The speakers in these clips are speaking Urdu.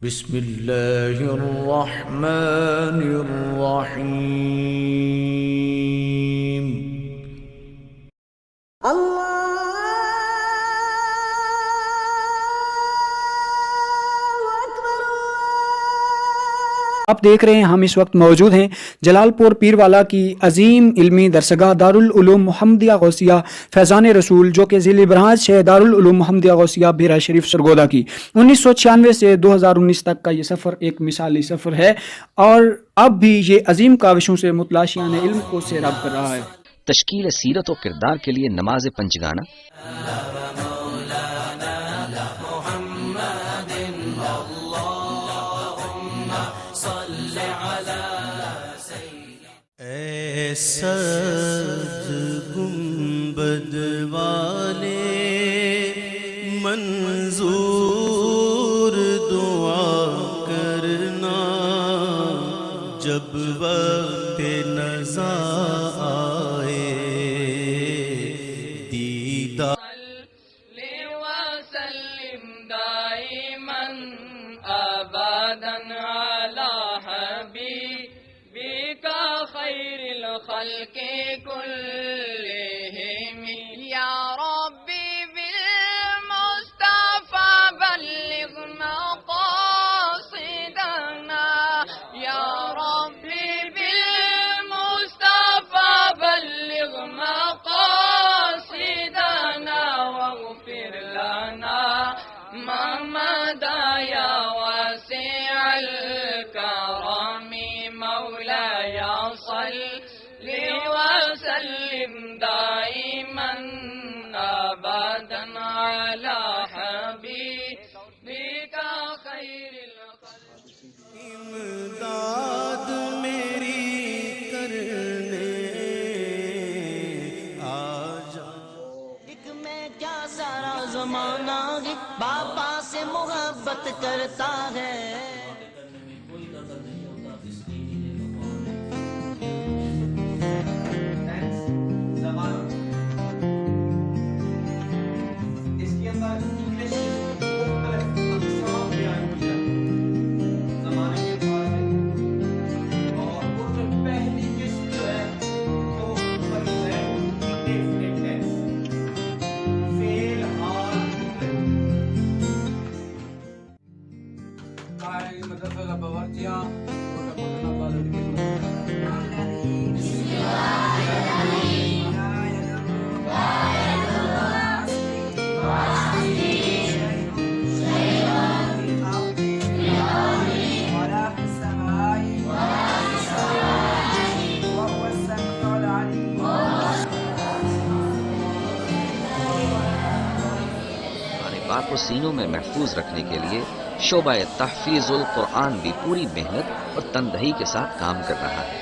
بسم اللہ الرحمن الرحیم آپ دیکھ رہے ہیں ہم اس وقت موجود ہیں جلال پور پیر والا کی عظیم علمی درسگاہ دارالعلوم محمدیہ غوثیہ فیضان رسول، جو کہ ذیلی برانچ ہے دارالعلوم محمدیہ غوثیہ بیرا شریف سرگودا کی۔ 1996 سے 2019 تک کا یہ سفر ایک مثالی سفر ہے، اور اب بھی یہ عظیم کاوشوں سے متلاشیان علم کو سیراب کر رہا ہے۔ تشکیل سیرت و کردار کے لیے نماز پنجگانہ، سبز گنبد والے منظور دعا کرنا، جب وقت نزا آئے دیدار وسلم دائما ابدا على حبيبك خير الخلق كلهم يا ربي بالمصطفى بلغ مقاصدنا، يا ربي بالمصطفى بلغ مقاصدنا واغفر لنا ما مضى يا واسع الكرم مولاي صل وسلم دائما ابدا على حبيبك خير الخلق۔ امداد میری کرنے آ جا، ایک میں کیا سارا زمانہ بابا سے محبت کرتا ہے۔ پاک کو سینوں میں محفوظ رکھنے کے لیے شعبہ تحفیظ القرآن بھی پوری محنت اور تندہی کے ساتھ کام کر رہا ہے۔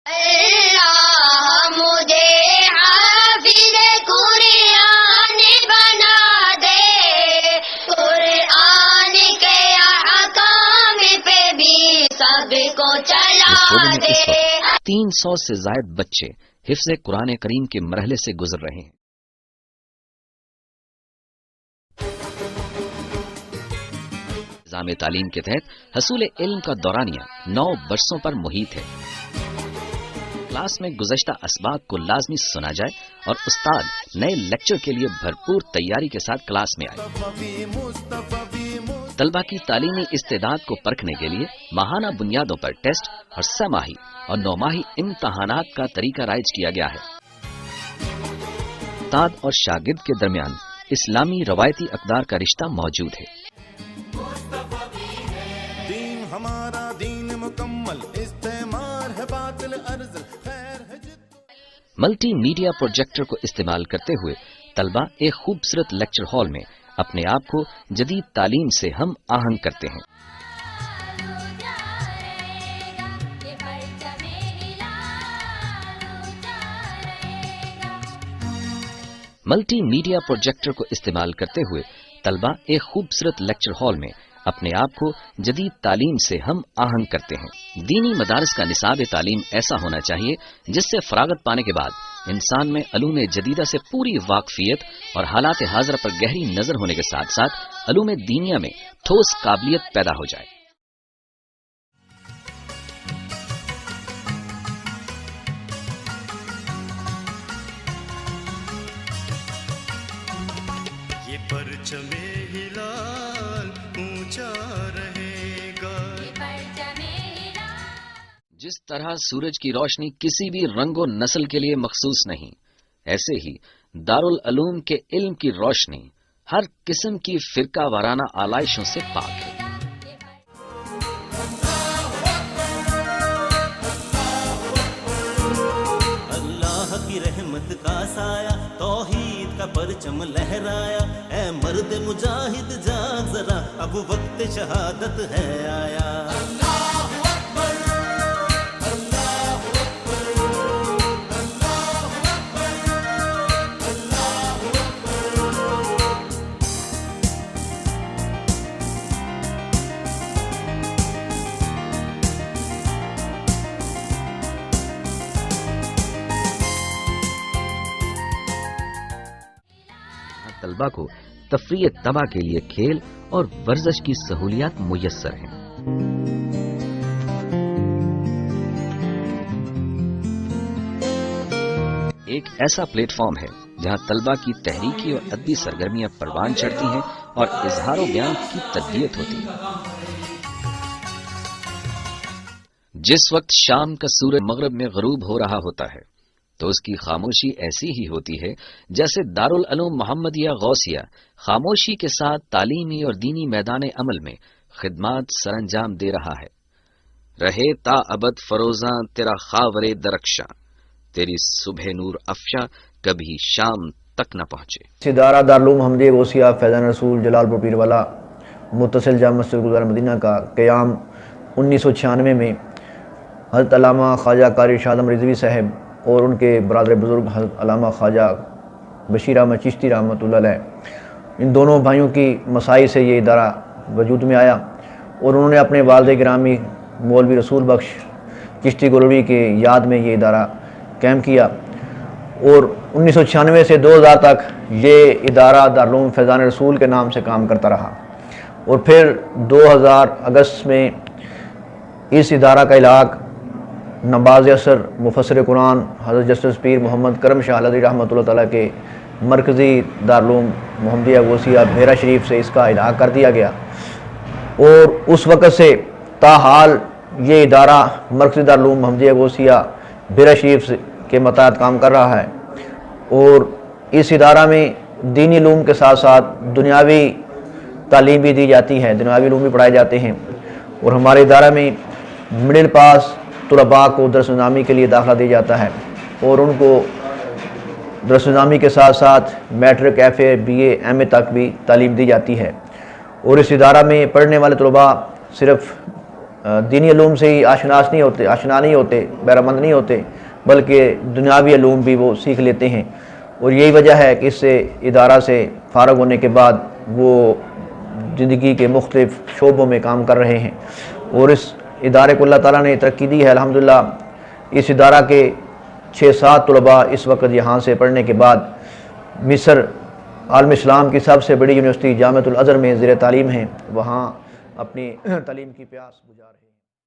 اللہ مجھے حافظ قرآن بنا دے، قرآن کے احکام پہ بھی سب کو چلا اس شعبے میں دے۔ اس وقت 300 سے زائد بچے حفظ قرآن کریم کے مرحلے سے گزر رہے ہیں۔ نظام تعلیم کے تحت حصول علم کا دورانیہ 9 برسوں پر محیط ہے۔ کلاس میں گزشتہ اسباق کو لازمی سنا جائے اور استاد نئے لیکچر کے لیے بھرپور تیاری کے ساتھ کلاس میں آئے۔ طلبہ کی تعلیمی استعداد کو پرکھنے کے لیے ماہانہ بنیادوں پر ٹیسٹ اور 6 ماہی اور 9 ماہی امتحانات کا طریقہ رائج کیا گیا ہے۔ استاد اور شاگرد کے درمیان اسلامی روایتی اقدار کا رشتہ موجود ہے۔ دین ہمارا دین مکمل، استعمار ہے باطل ارزل، خیر ہے جد۔ ملٹی میڈیا پروجیکٹر کو استعمال کرتے ہوئے طلبہ ایک خوبصورت لیکچر ہال میں اپنے آپ کو جدید تعلیم سے ہم آہنگ کرتے ہیں۔ ملٹی میڈیا پروجیکٹر کو استعمال کرتے ہوئے طلبہ ایک خوبصورت لیکچر ہال میں اپنے آپ کو جدید تعلیم سے ہم آہنگ کرتے ہیں۔ دینی مدارس کا نصاب تعلیم ایسا ہونا چاہیے جس سے فراغت پانے کے بعد انسان میں علوم جدیدہ سے پوری واقفیت اور حالات حاضرہ پر گہری نظر ہونے کے ساتھ ساتھ علوم دینیہ میں ٹھوس قابلیت پیدا ہو جائے۔ یہ پرچم ہلال اونچا رہے گا۔ جس طرح سورج کی روشنی کسی بھی رنگ و نسل کے لیے مخصوص نہیں، ایسے ہی دارالعلوم کے علم کی روشنی ہر قسم کی فرقہ وارانہ آلائشوں سے پاک ہے۔ اللہ کی رحمت کا سایہ توحید کا پرچم لہرایا، اے مرد مجاہد جاگ ذرا اب وقت شہادت ہے آیا۔ طلبہ کو تفریح طبع کے لیے کھیل اور ورزش کی سہولیات میسر ہیں۔ ایک ایسا پلیٹ فارم ہے جہاں طلبہ کی تحریکی اور ادبی سرگرمیاں پروان چڑھتی ہیں اور اظہار و بیان کی تربیت ہوتی ہے۔ جس وقت شام کا سورج مغرب میں غروب ہو رہا ہوتا ہے تو اس کی خاموشی ایسی ہی ہوتی ہے جیسے دارالعلوم محمدیہ غوثیہ خاموشی کے ساتھ تعلیمی اور دینی میدان عمل میں خدمات سر انجام دے رہا ہے۔ رہے تا ابد فروزاں تیرا خاور درخشاں، تیری صبح نور افشاں کبھی شام تک نہ پہنچے۔ ادارہ دارالعلوم محمدیہ غوثیہ فیضان رسول جلال پور پیروالا متصل جامع مسجد گلزار مدینہ کا قیام 1996 میں حضرت علامہ خواجہ قاری شادم رضوی صاحب اور ان کے برادر بزرگ حضرت علامہ خواجہ بشیر احمد چشتی رحمۃ اللہ علیہ، ان دونوں بھائیوں کی مساعی سے یہ ادارہ وجود میں آیا، اور انہوں نے اپنے والد گرامی مولوی رسول بخش چشتی گولوی کے یاد میں یہ ادارہ قائم کیا، اور 1996 سے 2000 تک یہ ادارہ دارالعلوم فیضان رسول کے نام سے کام کرتا رہا، اور پھر 2000 اگست میں اس ادارہ کا علاق نماز اثر مفسر قرآن حضرت جسٹس پیر محمد کرم شاہ علیہ رحمۃ اللہ تعالیٰ کے مرکزی دارالعلوم محمدیہ غوثیہ بھیرا شریف سے اس کا علاق کر دیا گیا، اور اس وقت سے تاحال یہ ادارہ مرکزی دارالعلوم محمدیہ غوثیہ بھیرا شریف کے متحد کام کر رہا ہے، اور اس ادارہ میں دینی علوم کے ساتھ ساتھ دنیاوی تعلیم بھی دی جاتی ہے، دنیاوی علوم بھی پڑھائے جاتے ہیں، اور ہمارے ادارہ میں مڈل پاس طلباء کو درس نظامی کے لیے داخلہ دیا جاتا ہے، اور ان کو درس نظامی کے ساتھ ساتھ matric F A B A M A تک بھی تعلیم دی جاتی ہے، اور اس ادارہ میں پڑھنے والے طلباء صرف دینی علوم سے ہی آشنا نہیں ہوتے بہرہ مند نہیں ہوتے، بلکہ دنیاوی علوم بھی وہ سیکھ لیتے ہیں، اور یہی وجہ ہے کہ اس سے ادارہ سے فارغ ہونے کے بعد وہ زندگی کے مختلف شعبوں میں کام کر رہے ہیں، اور اس ادارے کو اللہ تعالیٰ نے ترقی دی ہے الحمدللہ۔ اس ادارہ کے 6-7 طلباء اس وقت یہاں سے پڑھنے کے بعد مصر عالم اسلام کی سب سے بڑی یونیورسٹی جامعۃ الازہر میں زیر تعلیم ہیں، وہاں اپنی تعلیم کی پیاس بجھا رہے ہیں۔